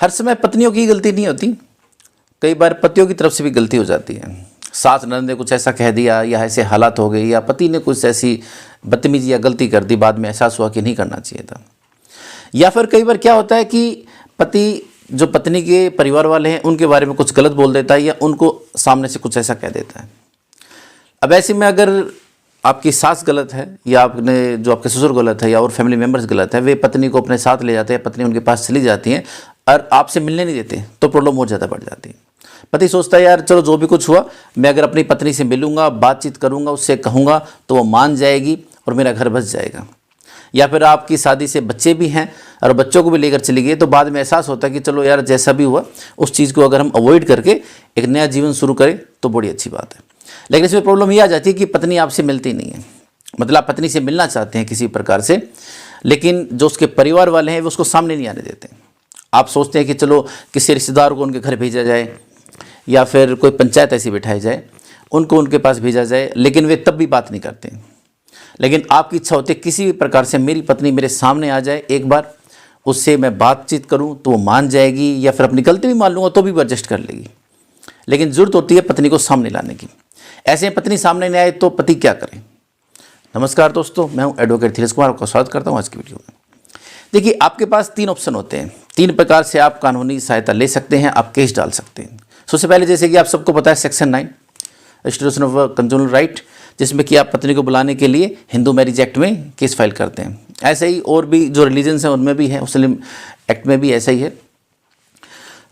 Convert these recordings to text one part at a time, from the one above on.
हर समय पत्नियों की गलती नहीं होती, कई बार पतियों की तरफ से भी गलती हो जाती है। सास ननद ने कुछ ऐसा कह दिया या ऐसे हालात हो गए या पति ने कुछ ऐसी बदतमीजी या गलती कर दी, बाद में एहसास हुआ कि नहीं करना चाहिए था। या फिर कई बार क्या होता है कि पति जो पत्नी के परिवार वाले हैं उनके बारे में कुछ गलत बोल देता है या उनको सामने से कुछ ऐसा कह देता है। अब ऐसे में अगर आपकी सास गलत है या आपने जो आपके ससुर गलत है या और फैमिली मेम्बर्स गलत है, वे पत्नी को अपने साथ ले जाते हैं, पत्नी उनके पास चली जाती हैं और आपसे मिलने नहीं देते, तो प्रॉब्लम और ज़्यादा बढ़ जाती है। पति सोचता है यार चलो जो भी कुछ हुआ, मैं अगर अपनी पत्नी से मिलूंगा, बातचीत करूंगा, उससे कहूँगा तो वो मान जाएगी और मेरा घर बस जाएगा। या फिर आपकी शादी से बच्चे भी हैं और बच्चों को भी लेकर चली गई, तो बाद में एहसास होता है कि चलो यार जैसा भी हुआ उस चीज़ को अगर हम अवॉइड करके एक नया जीवन शुरू करें तो बड़ी अच्छी बात है। लेकिन इसमें प्रॉब्लम ये आ जाती है कि पत्नी आपसे मिलती नहीं है, मतलब आप पत्नी से मिलना चाहते हैं किसी प्रकार से, लेकिन जो उसके परिवार वाले हैं वो उसको सामने नहीं आने देते। आप सोचते हैं कि चलो किसी रिश्तेदार को उनके घर भेजा जाए या फिर कोई पंचायत ऐसी बिठाई जाए, उनको उनके पास भेजा जाए, लेकिन वे तब भी बात नहीं करते। लेकिन आपकी इच्छा होती है किसी भी प्रकार से मेरी पत्नी मेरे सामने आ जाए, एक बार उससे मैं बातचीत करूं तो वो मान जाएगी, या फिर अपनी गलती भी मान लूँगा तो भी वो एडजस्ट कर लेगी। लेकिन ज़रूरत होती है पत्नी को सामने लाने की। ऐसे में पत्नी सामने नहीं आए तो पति क्या करे। नमस्कार दोस्तों, मैं हूं एडवोकेट धीरज कुमार, आपका स्वागत करता हूं आज की वीडियो में। देखिए, आपके पास 3 ऑप्शन होते हैं, 3 प्रकार से आप कानूनी सहायता ले सकते हैं, आप केस डाल सकते हैं। सबसे पहले जैसे कि आप सबको पता है section 9 registration of consumer right, जिसमें कि आप पत्नी को बुलाने के लिए हिंदू मैरिज एक्ट में केस फाइल करते हैं। ऐसे ही और भी जो रिलीजन्स हैं उनमें भी है, मुस्लिम एक्ट में भी ऐसा ही है।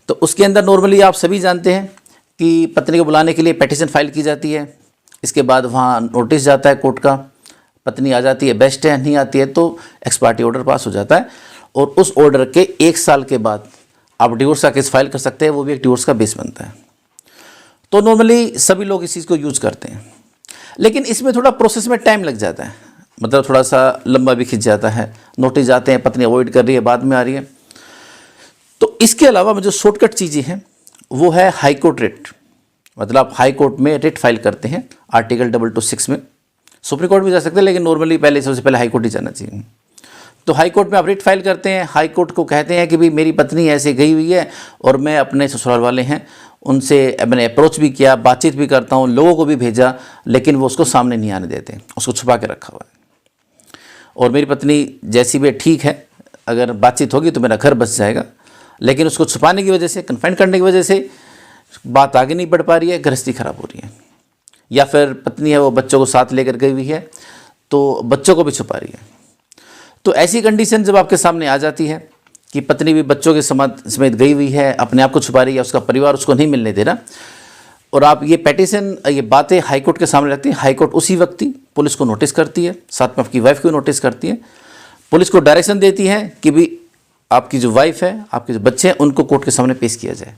तो उसके अंदर नॉर्मली आप सभी जानते हैं कि पत्नी को बुलाने के लिए पेटिशन फाइल की जाती है, इसके बाद वहाँ नोटिस जाता है कोर्ट का, पत्नी आ जाती है बेस्ट है, नहीं आती है तो एक्स पार्टी ऑर्डर पास हो जाता है, और उस ऑर्डर के 1 साल के बाद आप डिवोर्स का केस फाइल कर सकते हैं, वो भी एक डिवोर्स का बेस बनता है। तो नॉर्मली सभी लोग इस चीज़ को यूज़ करते हैं, लेकिन इसमें थोड़ा प्रोसेस में टाइम लग जाता है, मतलब थोड़ा सा लंबा भी खिंच जाता है। नोटिस जाते हैं, पत्नी अवॉइड कर रही है, बाद में आ रही है। तो इसके अलावा जो शॉर्टकट चीज़ें हैं वो है हाई कोर्ट रिट, मतलब आप हाई कोर्ट में रिट फाइल करते हैं आर्टिकल 226 में। सुप्रीम कोर्ट भी जा सकते हैं, लेकिन नॉर्मली सबसे पहले हाई कोर्ट ही जाना चाहिए। तो हाई कोर्ट में आप रिट फाइल करते हैं, हाई कोर्ट को कहते हैं कि भाई मेरी पत्नी ऐसे गई हुई है और मैं अपने ससुराल वाले हैं उनसे मैंने अप्रोच भी किया, बातचीत भी करता हूँ, लोगों को भी भेजा, लेकिन वो उसको सामने नहीं आने देते, उसको छुपा के रखा हुआ है। और मेरी पत्नी जैसी भी ठीक है, अगर बातचीत होगी तो मेरा घर बस जाएगा, लेकिन उसको छुपाने की वजह से, कन्फाइन करने की वजह से बात आगे नहीं बढ़ पा रही है, गृहस्थी खराब हो रही है। या फिर पत्नी है वो बच्चों को साथ लेकर गई हुई है तो बच्चों को भी छुपा रही है। तो ऐसी कंडीशन जब आपके सामने आ जाती है कि पत्नी भी बच्चों के समेत गई हुई है, अपने आप को छुपा रही है, उसका परिवार उसको नहीं मिलने दे रहा, और आप ये पेटिशन, ये बातें हाई कोर्ट के सामने रखती हैं, हाई कोर्ट उसी वक्त ही पुलिस को नोटिस करती है, साथ में आपकी वाइफ को नोटिस करती है, पुलिस को डायरेक्शन देती है कि भी आपकी जो वाइफ है, आपके जो बच्चे हैं, उनको कोर्ट के सामने पेश किया जाए।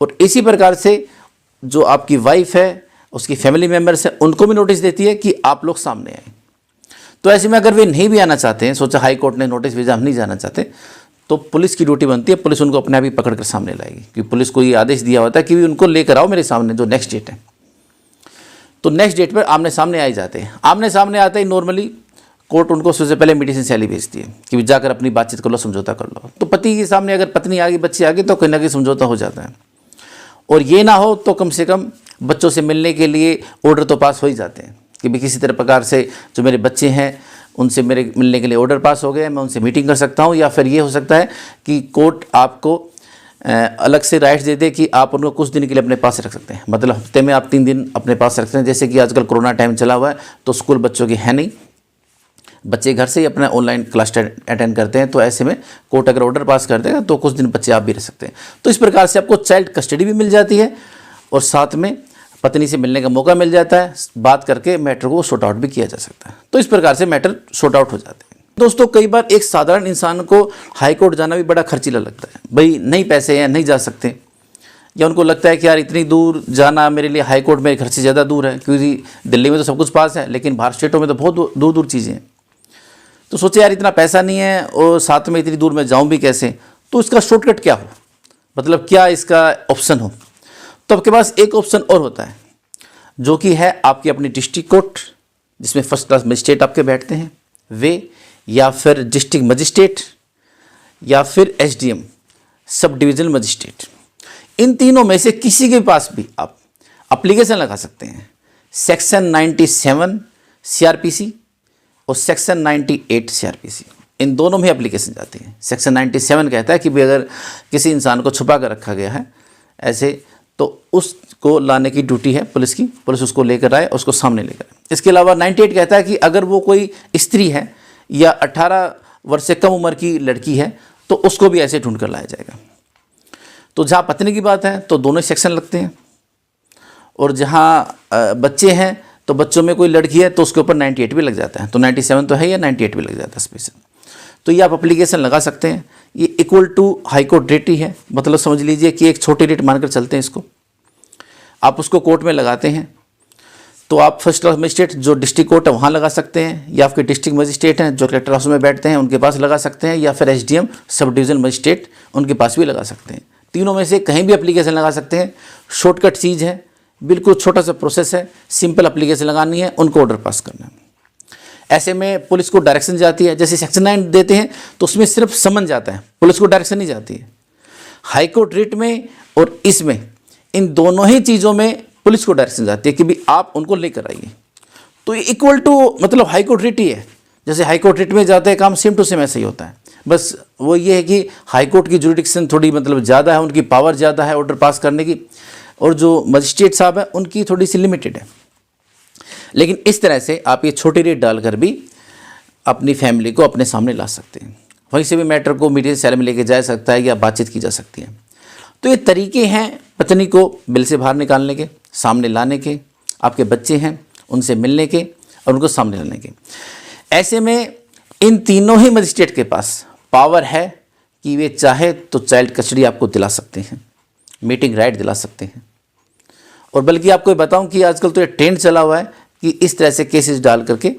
और इसी प्रकार से जो आपकी वाइफ है, उसकी फैमिली मेम्बर्स हैं, उनको भी नोटिस देती है कि आप लोग सामने आए। तो ऐसे में अगर वे नहीं भी आना चाहते हैं, सोचा हाई कोर्ट ने नोटिस भेजा, हम नहीं जाना चाहते, तो पुलिस की ड्यूटी बनती है, पुलिस उनको अपने आप ही पकड़ कर सामने लाएगी, क्योंकि पुलिस को ये आदेश दिया होता है कि उनको लेकर आओ मेरे सामने, जो नेक्स्ट डेट है। तो नेक्स्ट डेट पर आमने सामने आ जाते हैं। आमने सामने आते ही नॉर्मली कोर्ट उनको सबसे पहले मेडिसिन सैली भेजती है कि जाकर अपनी बातचीत कर लो, समझौता कर लो। तो पति के सामने अगर पत्नी आ गई, बच्चे आ गए, तो कहीं ना कहीं समझौता हो जाता है। और ये ना हो तो कम से कम बच्चों से मिलने के लिए ऑर्डर तो पास हो ही जाते हैं कि भी किसी तरह प्रकार से जो मेरे बच्चे हैं उनसे मेरे मिलने के लिए ऑर्डर पास हो गए, मैं उनसे मीटिंग कर सकता हूँ। या फिर ये हो सकता है कि कोर्ट आपको अलग से राइट्स दे दे कि आप उनको कुछ दिन के लिए अपने पास रख सकते हैं, मतलब हफ्ते में आप 3 दिन अपने पास रख सकते हैं। जैसे कि आजकल कोरोना टाइम चला हुआ है तो स्कूल बच्चों की है नहीं, बच्चे घर से ही अपना ऑनलाइन क्लास अटेंड करते हैं, तो ऐसे में कोर्ट अगर ऑर्डर पास कर देगा तो कुछ दिन बच्चे आप भी रह सकते हैं। तो इस प्रकार से आपको चाइल्ड कस्टडी भी मिल जाती है और साथ में पत्नी से मिलने का मौका मिल जाता है, बात करके मैटर को सॉर्ट आउट भी किया जा सकता है। तो इस प्रकार से मैटर सॉर्ट आउट हो जाते हैं। दोस्तों, कई बार एक साधारण इंसान को हाई कोर्ट जाना भी बड़ा खर्चीला लगता है, भाई नहीं पैसे हैं, नहीं जा सकते, या उनको लगता है कि यार इतनी दूर जाना मेरे लिए, हाई कोर्ट मेरे घर से ज़्यादा दूर है, क्योंकि दिल्ली में तो सब कुछ पास है, लेकिन बाहर स्टेटों में तो बहुत दूर दूर चीज़ें हैं। तो सोचे यार इतना पैसा नहीं है और साथ में इतनी दूर मैं जाऊं भी कैसे, तो इसका शॉर्टकट क्या हो, मतलब क्या इसका ऑप्शन हो। तो आपके पास एक ऑप्शन और होता है, जो कि है आपकी अपनी डिस्ट्रिक्ट कोर्ट, जिसमें फर्स्ट क्लास मजिस्ट्रेट आपके बैठते हैं वे, या फिर डिस्ट्रिक्ट मजिस्ट्रेट, या फिर एसडीएम, सब डिविजनल मजिस्ट्रेट। इन तीनों में से किसी के पास भी आप एप्लीकेशन लगा सकते हैं। सेक्शन 97 सीआरपीसी और सेक्शन 98 सीआरपीसी, इन दोनों में एप्लीकेशन जाती है। सेक्शन 97 कहता है कि भाई अगर किसी इंसान को छुपा कर रखा गया है ऐसे, तो उसको लाने की ड्यूटी है पुलिस की, पुलिस उसको लेकर आए, उसको सामने लेकर आए। इसके अलावा 98 कहता है कि अगर वो कोई स्त्री है या 18 वर्ष से कम उम्र की लड़की है तो उसको भी ऐसे ढूंढ कर लाया जाएगा। तो जहाँ पत्नी की बात है तो दोनों सेक्शन लगते हैं, और जहाँ बच्चे हैं तो बच्चों में कोई लड़की है तो उसके ऊपर 98 भी लग जाता है। तो 97 तो है या 98 भी लग जाता है स्पेशल। तो ये आप एप्लीकेशन लगा सकते हैं। ये equal to high court rate ही है, मतलब समझ लीजिए कि एक छोटी रेट मानकर चलते हैं इसको। आप उसको कोर्ट में लगाते हैं तो आप फर्स्ट क्लास मजिस्ट्रेट जो डिस्ट्रिक्ट कोर्ट है वहाँ लगा सकते हैं, या आपके डिस्ट्रिक्ट मजिस्ट्रेट हैं जो कलेक्टर हाउस में बैठते हैं उनके पास लगा सकते हैं, या फिर एसडीएम सब डिवीजन मजिस्ट्रेट उनके पास भी लगा सकते हैं। तीनों में से कहीं भी एप्लीकेशन लगा सकते हैं। शॉर्टकट चीज़ है, बिल्कुल छोटा सा प्रोसेस है, सिंपल एप्लीकेशन लगानी है, उनको ऑर्डर पास करना है। ऐसे में पुलिस को डायरेक्शन जाती है। जैसे सेक्शन 9 देते हैं तो उसमें सिर्फ समन जाता है, पुलिस को डायरेक्शन नहीं जाती है। हाई कोर्ट रेट में और इसमें, इन दोनों ही चीज़ों में पुलिस को डायरेक्शन जाती है कि भी आप उनको लेकर आइए। तो ये इक्वल टू मतलब हाई कोर्ट रेट ही है। जैसे हाई कोर्ट रेट में जाते हैं काम, सेम टू सेम ऐसा ही होता है। बस वो ये है कि हाई कोर्ट की जुरिडिक्शन थोड़ी मतलब ज़्यादा है, उनकी पावर ज़्यादा है ऑर्डर पास करने की, और जो मजिस्ट्रेट साहब हैं उनकी थोड़ी सी लिमिटेड है। लेकिन इस तरह से आप ये छोटी रेट डालकर भी अपनी फैमिली को अपने सामने ला सकते हैं। वहीं से भी मैटर को मीडिया सेल में लेके जा सकता है या बातचीत की जा सकती है। तो ये तरीके हैं पत्नी को बिल से बाहर निकालने के, सामने लाने के, आपके बच्चे हैं उनसे मिलने के और उनको सामने लाने के। ऐसे में इन तीनों ही मजिस्ट्रेट के पास पावर है कि वे चाहे तो चाइल्ड कस्टडी आपको दिला सकते हैं, मीटिंग राइट दिला सकते हैं। और बल्कि आपको बताऊं कि आजकल तो ये ट्रेंड चला हुआ है कि इस तरह से केसेस डाल करके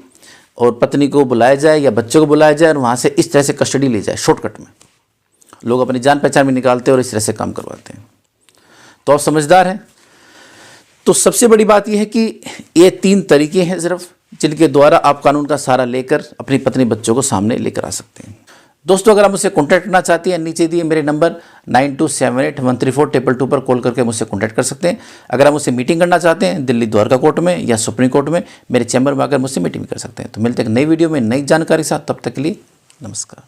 और पत्नी को बुलाया जाए या बच्चों को बुलाया जाए और वहाँ से इस तरह से कस्टडी ली जाए। शॉर्टकट में लोग अपनी जान पहचान भी निकालते हैं और इस तरह से काम करवाते हैं। तो आप समझदार हैं। तो सबसे बड़ी बात यह है कि ये 3 तरीके हैं सिर्फ, जिनके द्वारा आप कानून का सहारा लेकर अपनी पत्नी बच्चों को सामने लेकर आ सकते हैं। दोस्तों, अगर आप मुझसे कॉन्टैक्ट करना चाहते हैं, नीचे दिए मेरे नंबर 9278134222 पर कॉल करके मुझसे कॉन्टैक्ट कर सकते हैं। अगर आप मुझसे मीटिंग करना चाहते हैं दिल्ली द्वारका कोर्ट में या सुप्रीम कोर्ट में, मेरे चैम्बर में आकर मुझसे मीटिंग कर सकते हैं। तो मिलते हैं एक नई वीडियो में नई जानकारी साथ, तब तक के लिए नमस्कार।